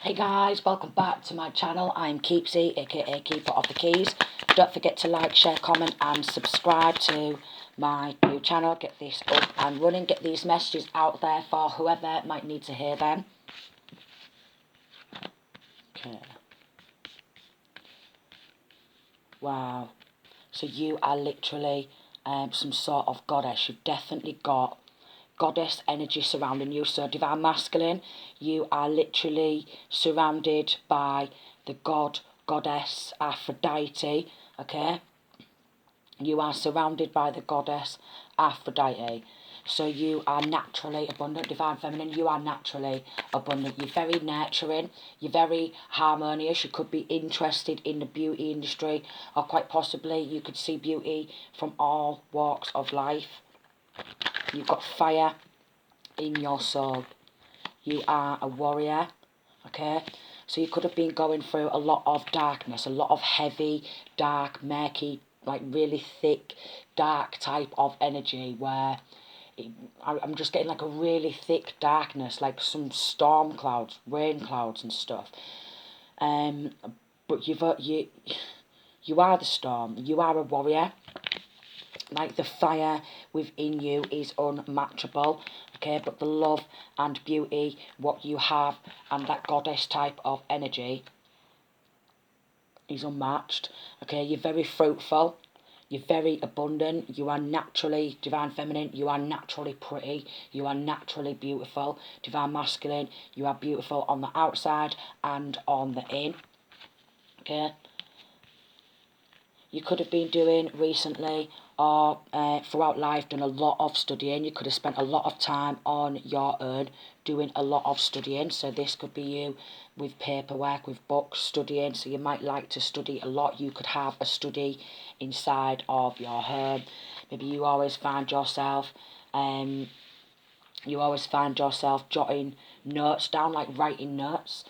Hey guys, welcome back to my channel. I'm Keepsy, aka Keeper of the Keys. Don't forget to like, share, comment and subscribe to my new channel. Get this up and running, get these messages out there for whoever might need to hear them. Okay. Wow. So you are literally some sort of goddess. You've definitely got goddess energy surrounding you. So divine masculine, you are literally surrounded by the goddess Aphrodite. Okay, you are surrounded by the goddess Aphrodite. So you are naturally abundant. Divine feminine, you are naturally abundant. You're very nurturing. You're very harmonious. You could be interested in the beauty industry, or quite possibly you could see beauty from all walks of life. You've got fire in your soul. You are a warrior, okay? So you could have been going through a lot of darkness, a lot of heavy, dark, murky, like really thick, dark type of energy where I'm just getting like a really thick darkness, like some storm clouds, rain clouds and stuff. But you are the storm. You are a warrior. Like the fire within you is unmatchable, okay? But the love and beauty, what you have, and that goddess type of energy is unmatched, okay? You're very fruitful. You're very abundant. You are naturally divine feminine. You are naturally pretty. You are naturally beautiful. Divine masculine. You are beautiful on the outside and on the in. Okay. You could have been doing recently or throughout life done a lot of studying. You could have spent a lot of time on your own doing a lot of studying. So this could be you with paperwork, with books, studying. So you might like to study a lot. You could have a study inside of your home. Maybe you always find yourself jotting notes down, like writing notes.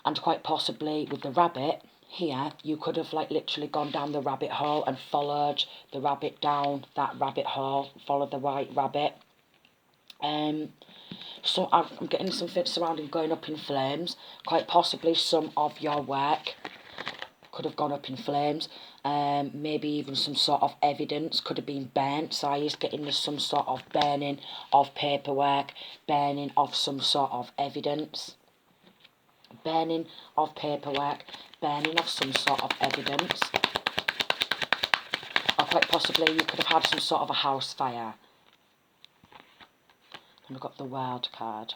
And quite possibly with the rabbit here, you could have like literally gone down the rabbit hole and followed the rabbit down that rabbit hole, followed the white rabbit. So I'm getting something surrounding going up in flames. Quite possibly some of your work could have gone up in flames. Maybe even some sort of evidence could have been burnt. So I is getting some sort of burning of paperwork, burning of some sort of evidence. Burning of paperwork, burning of some sort of evidence. Or quite possibly you could have had some sort of a house fire. And we've got the wild card.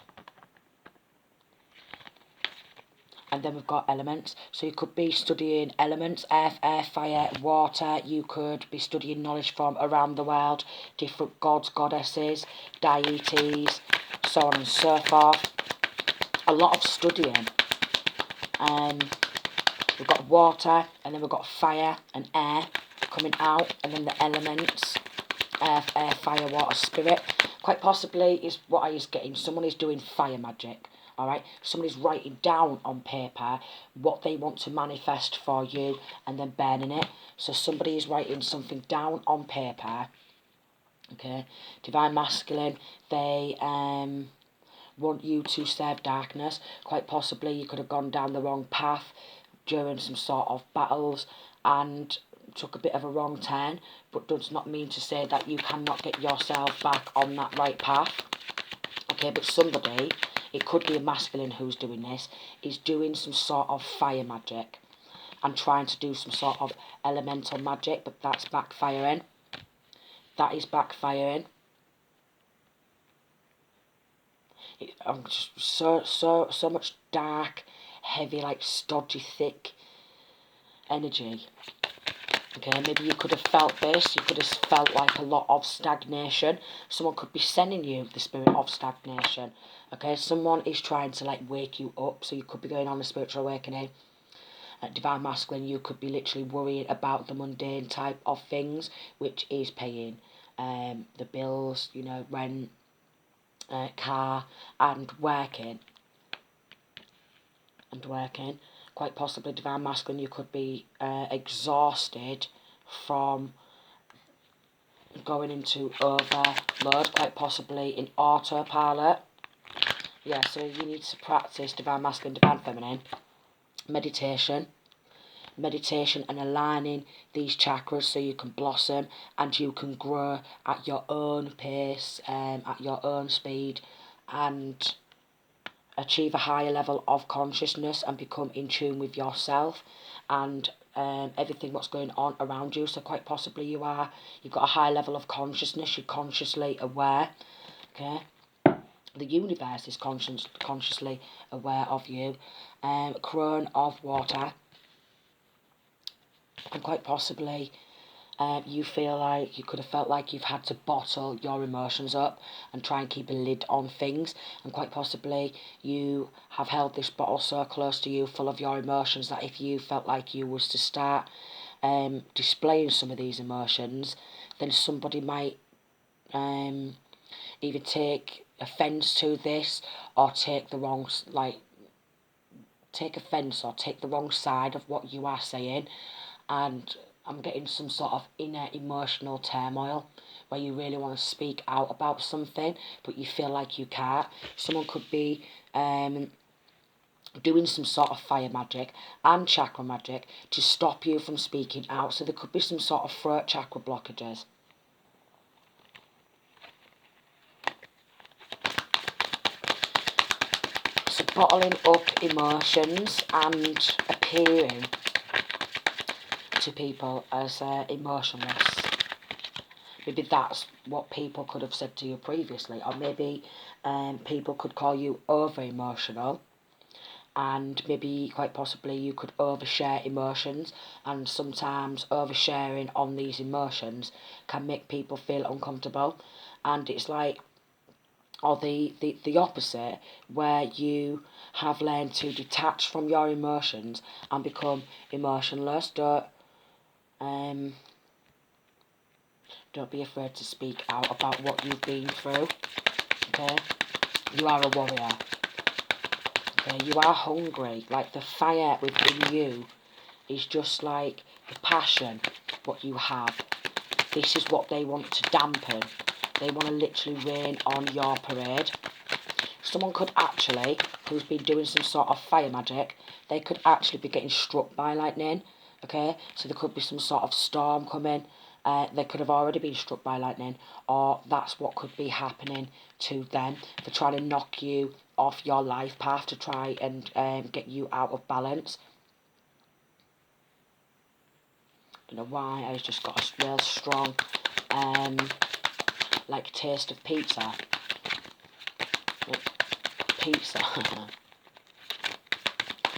And then we've got elements. So you could be studying elements, earth, air, fire, water. You could be studying knowledge from around the world, different gods, goddesses, deities, so on and so forth. A lot of studying. We've got water, and then we've got fire and air coming out, and then the elements, earth, air, fire, water, spirit. Quite possibly is what I is getting. Someone is doing fire magic, all right? Someone is writing down on paper what they want to manifest for you and then burning it. So somebody is writing something down on paper, okay? Divine masculine, they want you to serve darkness. Quite possibly you could have gone down the wrong path during some sort of battles and took a bit of a wrong turn, but does not mean to say that you cannot get yourself back on that right path. Okay, but somebody, it could be a masculine who's doing this, is doing some sort of fire magic and trying to do some sort of elemental magic, but that's backfiring. That is backfiring. Just so much dark, heavy, like stodgy, thick energy. Okay, maybe you could have felt this. You could have felt like a lot of stagnation. Someone could be sending you the spirit of stagnation. Okay, someone is trying to like wake you up. So you could be going on a spiritual awakening. At divine masculine, you could be literally worrying about the mundane type of things, which is paying the bills, you know, rent, car, and working. Quite possibly divine masculine, you could be exhausted from going into overload, quite possibly in autopilot. Yeah, so you need to practice divine masculine, divine feminine, meditation and aligning these chakras so you can blossom and you can grow at your own pace, at your own speed, and achieve a higher level of consciousness and become in tune with yourself and everything what's going on around you. So quite possibly you've got a high level of consciousness, you're consciously aware, okay? The universe is consciously aware of you. Crown of water, and quite possibly you feel like you could have felt like you've had to bottle your emotions up and try and keep a lid on things, and quite possibly you have held this bottle so close to you full of your emotions that if you felt like you was to start displaying some of these emotions, then somebody might either take offence to this or take offence or take the wrong side of what you are saying. And I'm getting some sort of inner emotional turmoil where you really want to speak out about something but you feel like you can't. Someone could be doing some sort of fire magic and chakra magic to stop you from speaking out. So there could be some sort of throat chakra blockages. So bottling up emotions and appearing to people as emotionless. Maybe that's what people could have said to you previously, or maybe people could call you over-emotional, and maybe quite possibly you could overshare emotions, and sometimes oversharing on these emotions can make people feel uncomfortable, and it's like, or the opposite, where you have learned to detach from your emotions and become emotionless. Don't be afraid to speak out about what you've been through, okay? You are a warrior, okay? You are hungry. Like, the fire within you is just like the passion, what you have. This is what they want to dampen. They want to literally rain on your parade. Someone could actually, who's been doing some sort of fire magic, they could actually be getting struck by lightning, okay? So there could be some sort of storm coming. They could have already been struck by lightning, or that's what could be happening to them. They're trying to knock you off your life path to try and get you out of balance. Don't know why, I've just got a real strong like taste of pizza. Pizza.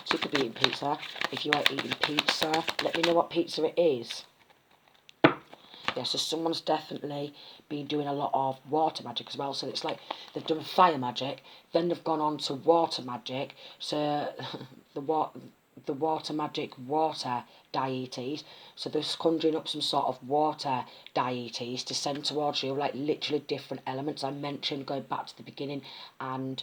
So you could be eating pizza. If you are eating pizza, let me know what pizza it is. Yeah, so someone's definitely been doing a lot of water magic as well. So it's like they've done fire magic, then they've gone on to water magic. So the water magic water deities. So they're conjuring up some sort of water deities to send towards you, like literally different elements I mentioned going back to the beginning, and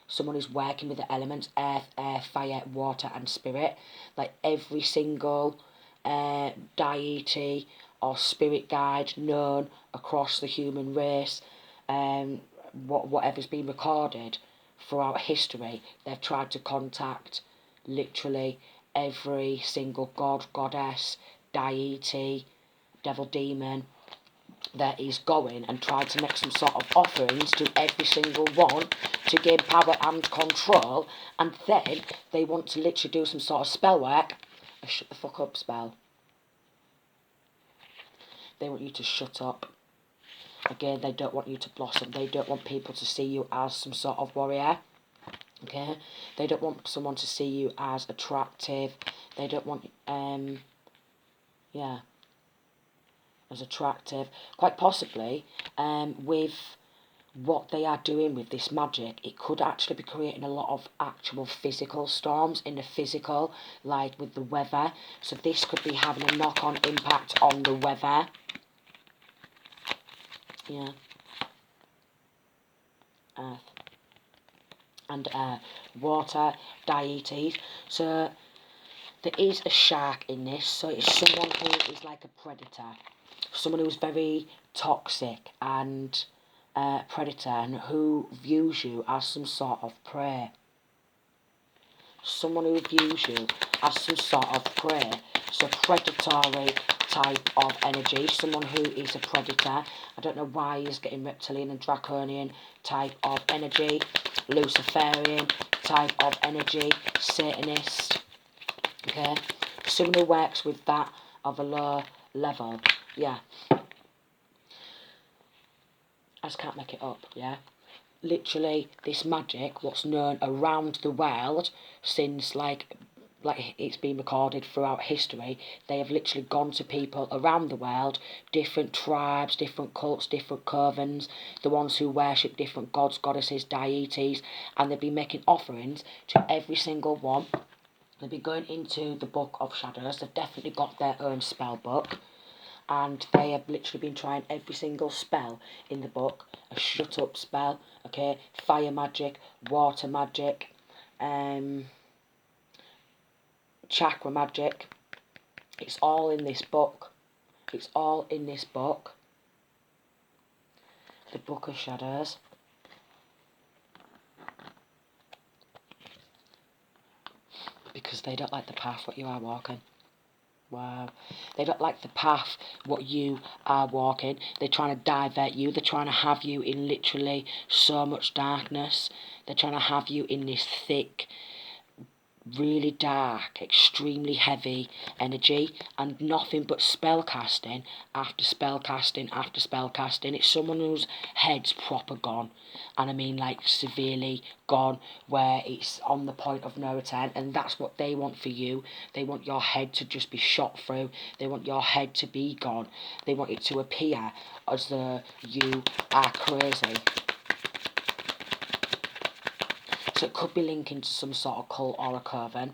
someone who's working with the elements earth, air, fire, water and spirit. Like every single deity or spirit guide known across the human race, whatever's been recorded throughout history, they've tried to contact literally every single god, goddess, deity, devil, demon that is going, and tried to make some sort of offerings to every single one to gain power and control, and then they want to literally do some sort of spell work. A shut the fuck up spell. They want you to shut up. Again, they don't want you to blossom. They don't want people to see you as some sort of warrior. Okay? They don't want someone to see you as attractive. They don't want, as attractive. Quite possibly, with what they are doing with this magic, it could actually be creating a lot of actual physical storms in the physical, like with the weather. So this could be having a knock-on impact on the weather. Yeah. Earth. And water deities. So there is a shark in this. So it's someone who is like a predator. Someone who's very toxic and predator and who views you as some sort of prey. Someone who views you as some sort of prey. So predatory type of energy. Someone who is a predator. I don't know why he's getting reptilian and draconian type of energy. Luciferian type of energy. Satanist. Okay. Someone who works with that of a low level. Yeah. I just can't make it up, yeah? Literally, this magic, what's known around the world since, like it's been recorded throughout history, they have literally gone to people around the world, different tribes, different cults, different covens, the ones who worship different gods, goddesses, deities, and they've been making offerings to every single one. They've been going into the Book of Shadows. They've definitely got their own spell book. And they have literally been trying every single spell in the book. A shut up spell, okay, fire magic, water magic, chakra magic. It's all in this book. It's all in this book. The Book of Shadows. Because they don't like the path what you are walking. Wow. They don't like the path, what you are walking. They're trying to divert you. They're trying to have you in literally so much darkness. They're trying to have you in this thick, really dark, extremely heavy energy, and nothing but spell casting after spell casting after spell casting. It's someone whose head's proper gone, and I mean like severely gone, where it's on the point of no return, and that's what they want for you. They want your head to just be shot through. They want your head to be gone. They want it to appear as though you are crazy. So it could be linking to some sort of cult or a coven.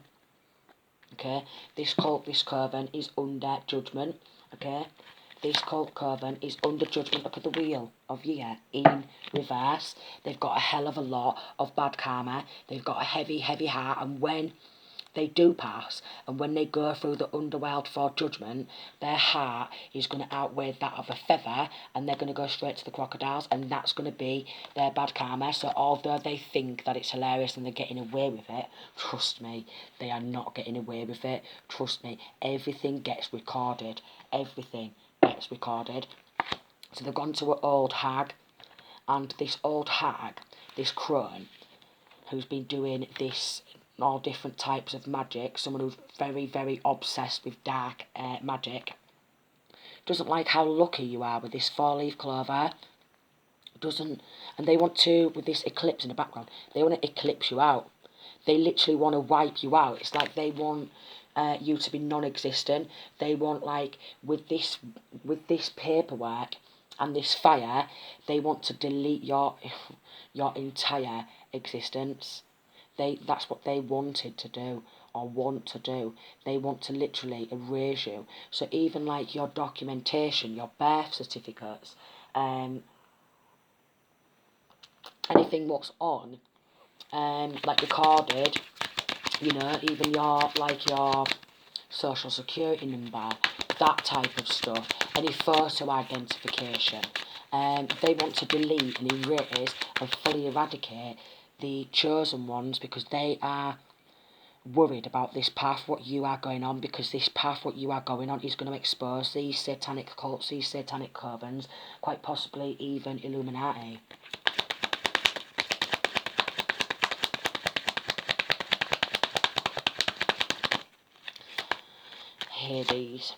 Okay, this cult, this coven is under judgment. Okay, this cult coven is under judgment. Look at the wheel of year in reverse. They've got a hell of a lot of bad karma. They've got a heavy, heavy heart, and when they do pass, and when they go through the underworld for judgment, their heart is going to outweigh that of a feather, and they're going to go straight to the crocodiles, and that's going to be their bad karma. So although they think that it's hilarious and they're getting away with it, trust me, they are not getting away with it. Trust me, everything gets recorded. Everything gets recorded. So they've gone to an old hag, and this old hag, this crone, who's been doing this all different types of magic, someone who's very, very obsessed with dark magic, doesn't like how lucky you are with this four-leaf clover, doesn't, and they want to, with this eclipse in the background, they want to eclipse you out. They literally want to wipe you out. It's like they want you to be non-existent. They want, like, with this paperwork and this fire, they want to delete your entire existence. That's what they wanted to do, or want to do. They want to literally erase you. So even like your documentation, your birth certificates, anything what's on, like recorded, you know, even your social security number, that type of stuff, any photo identification. They want to delete and erase and fully eradicate the chosen ones, because they are worried about this path what you are going on, because this path what you are going on is going to expose these satanic cults, these satanic covens, quite possibly even Illuminati. Hades.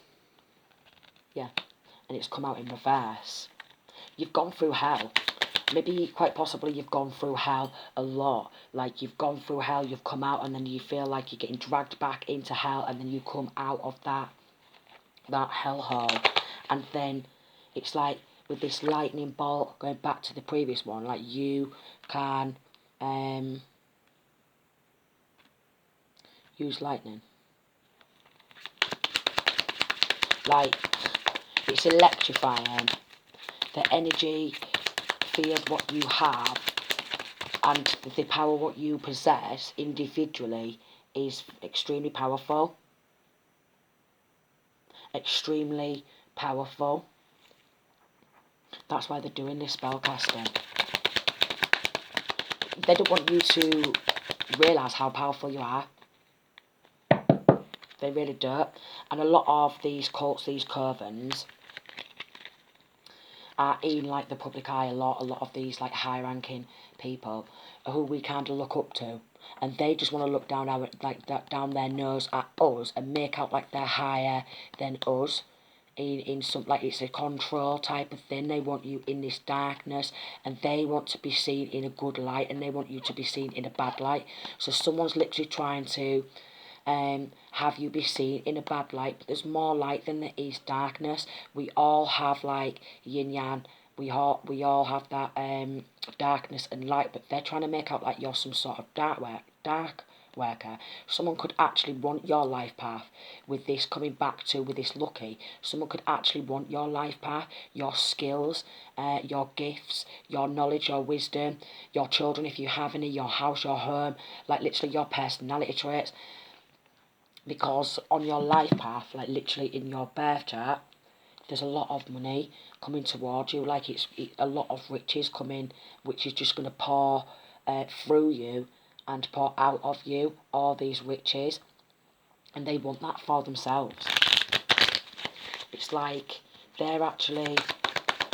Yeah, and it's come out in reverse. You've gone through hell. Maybe quite possibly you've gone through hell a lot. Like you've gone through hell, you've come out, and then you feel like you're getting dragged back into hell, and then you come out of that hellhole, and then it's like with this lightning bolt, going back to the previous one, like you can use lightning. Like, it's electrifying. The energy field what you have and the power what you possess individually is extremely powerful. Extremely powerful. That's why they're doing this spell casting. They don't want you to realise how powerful you are. They really do. And a lot of these cults, these covens, are in like the public eye a lot of these like high ranking people who we kind of look up to, and they just want to look down our down their nose at us and make out like they're higher than us in some, like it's a control type of thing. They want you in this darkness, and they want to be seen in a good light, and they want you to be seen in a bad light. So someone's literally trying to have you be seen in a bad light, but there's more light than there is darkness. We all have like yin yang. We all have that darkness and light, but they're trying to make out like you're some sort of dark worker. Someone could actually want your life path with this coming back to with this lucky. Someone could actually want your life path, your skills, your gifts, your knowledge, your wisdom, your children if you have any, your house, your home, like literally your personality traits. Because on your life path, like literally in your birth chart, there's a lot of money coming towards you. Like it's a lot of riches coming, which is just going to pour through you and pour out of you, all these riches. And they want that for themselves. It's like they're actually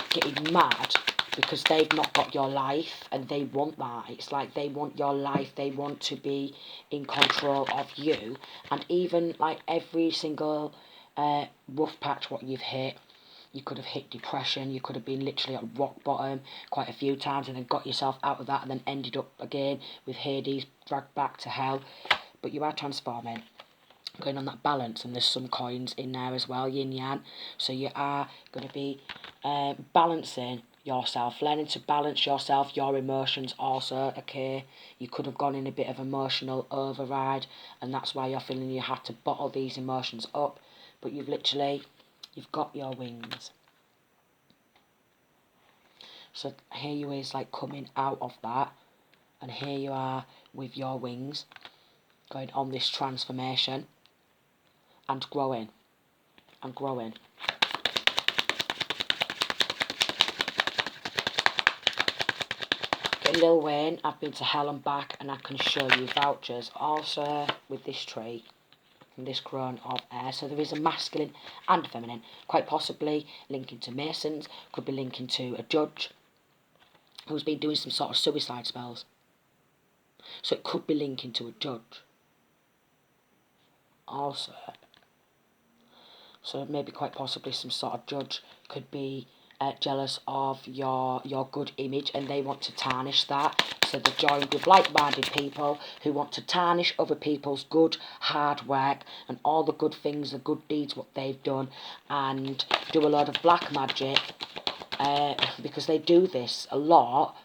getting mad because they've not got your life and they want that. It's like they want your life, they want to be in control of you. And even like every single rough patch what you've hit, you could have hit depression, you could have been literally at rock bottom quite a few times and then got yourself out of that and then ended up again with Hades, dragged back to hell. But you are transforming, going on that balance, and there's some coins in there as well, yin yang. So you are going to be balancing yourself, learning to balance yourself, your emotions also. Okay, you could have gone in a bit of emotional override, and that's why you're feeling you have to bottle these emotions up. But you've got your wings. So here you is like coming out of that, and here you are with your wings going on this transformation and growing and growing. Okay, Lil Wayne, I've been to hell and back, and I can show you vouchers. Also with this tree and this crown of air. So there is a masculine and feminine, quite possibly linking to Masons, could be linking to a judge who's been doing some sort of suicide spells. So it could be linking to a judge. Also, so maybe quite possibly some sort of judge could be jealous of your good image, and they want to tarnish that. So they're joined with like-minded people who want to tarnish other people's good hard work and all the good things, the good deeds, what they've done, and do a lot of black magic because they do this a lot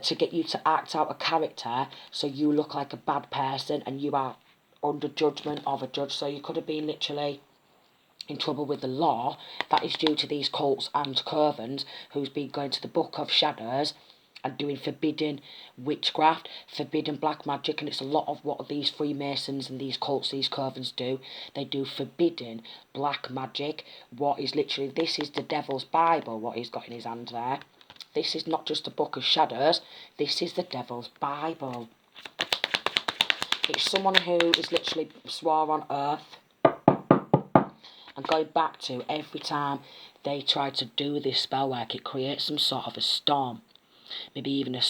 to get you to act out a character so you look like a bad person and you are under judgment of a judge. So you could have been literally in trouble with the law. That is due to these cults and covens who's been going to the Book of Shadows and doing forbidden witchcraft, forbidden black magic, and it's a lot of what these Freemasons and these cults, these covens do. They do forbidden black magic. What is literally, this is the devil's Bible, what he's got in his hand there. This is not just a Book of Shadows, this is the devil's Bible. It's someone who is literally swore on earth and going back to every time they try to do this spell work, it creates some sort of a storm, maybe even a